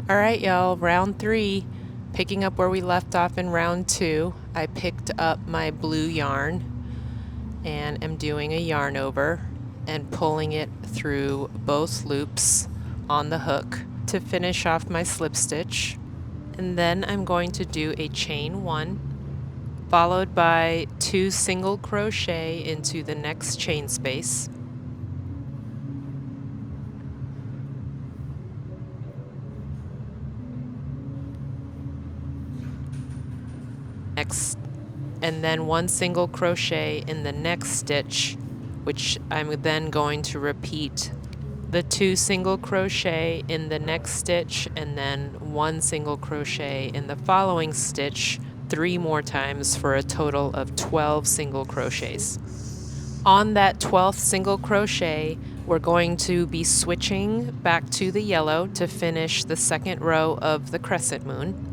All right, y'all, round 3, picking up where we left off in round 2. I picked up my blue yarn and am doing a yarn over and pulling it through both loops on the hook to finish off my slip stitch. And then I'm going to do a chain 1, followed by 2 single crochet into the next chain space. And then 1 single crochet in the next stitch, which I'm then going to repeat the 2 single crochet in the next stitch and then 1 single crochet in the following stitch 3 more times for a total of 12 single crochets. On that 12th single crochet, we're going to be switching back to the yellow to finish the second row of the crescent moon.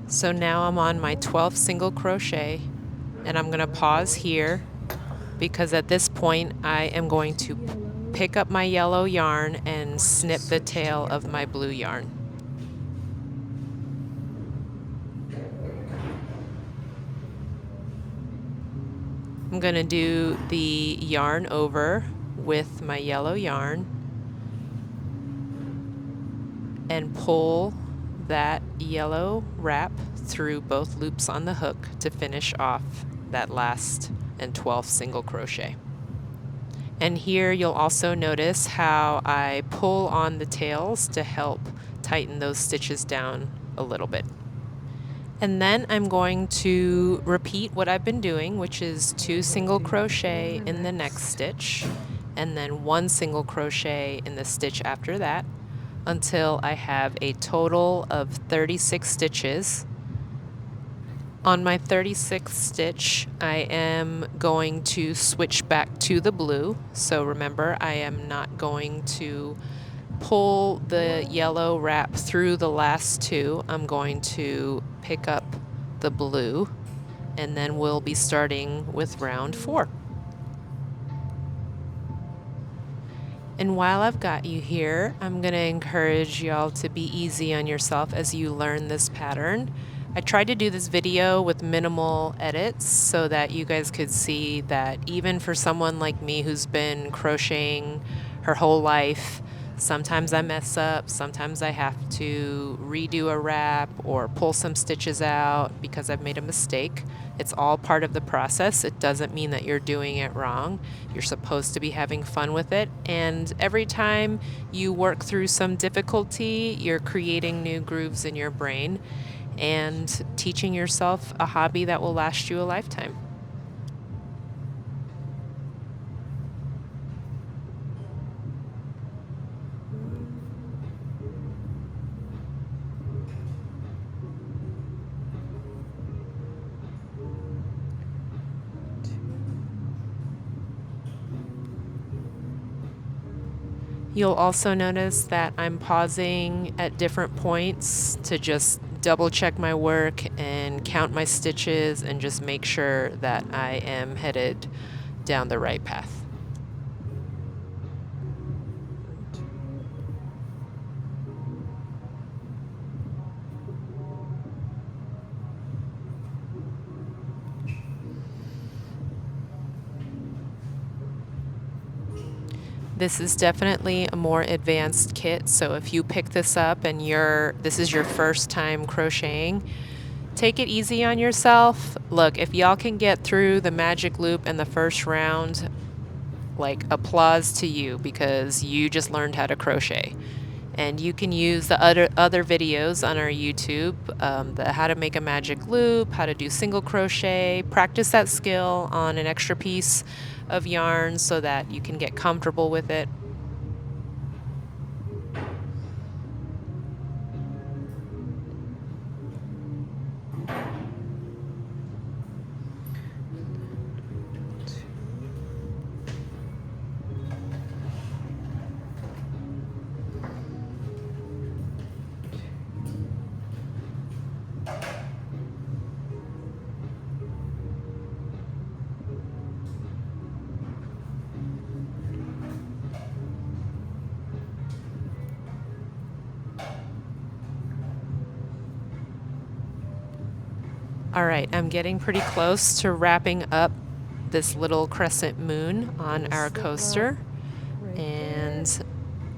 So now I'm on my 12th single crochet, and I'm going to pause here because at this point I am going to pick up my yellow yarn and snip the tail of my blue yarn. I'm going to do the yarn over with my yellow yarn and pull that yellow wrap through both loops on the hook to finish off that last and 12th single crochet. And here you'll also notice how I pull on the tails to help tighten those stitches down a little bit. And then I'm going to repeat what I've been doing, which is 2 single crochet in the next stitch and then 1 single crochet in the stitch after that until I have a total of 36 stitches. On my 36th stitch, I am going to switch back to the blue. So remember, I am not going to pull the yellow wrap through the last 2. I'm going to pick up the blue, and then we'll be starting with round 4. And while I've got you here, I'm going to encourage y'all to be easy on yourself as you learn this pattern. I tried to do this video with minimal edits so that you guys could see that even for someone like me who's been crocheting her whole life, sometimes I mess up, sometimes I have to redo a wrap or pull some stitches out because I've made a mistake. It's all part of the process. It doesn't mean that you're doing it wrong. You're supposed to be having fun with it. And every time you work through some difficulty, you're creating new grooves in your brain and teaching yourself a hobby that will last you a lifetime. You'll also notice that I'm pausing at different points to just double check my work and count my stitches and just make sure that I am headed down the right path. This is definitely a more advanced kit, so if you pick this up and this is your first time crocheting, take it easy on yourself. Look, if y'all can get through the magic loop in the first round, like, applause to you because you just learned how to crochet. And you can use the other videos on our YouTube, the how to make a magic loop, how to do single crochet, practice that skill on an extra piece of yarn so that you can get comfortable with it. All right, I'm getting pretty close to wrapping up this little crescent moon on our coaster, and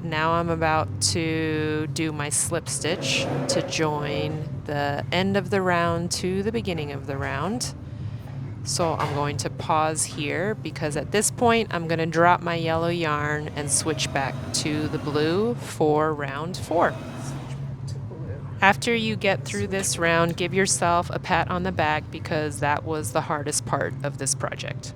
now I'm about to do my slip stitch to join the end of the round to the beginning of the round. So I'm going to pause here because at this point I'm going to drop my yellow yarn and switch back to the blue for round 4. After you get through this round, give yourself a pat on the back because that was the hardest part of this project.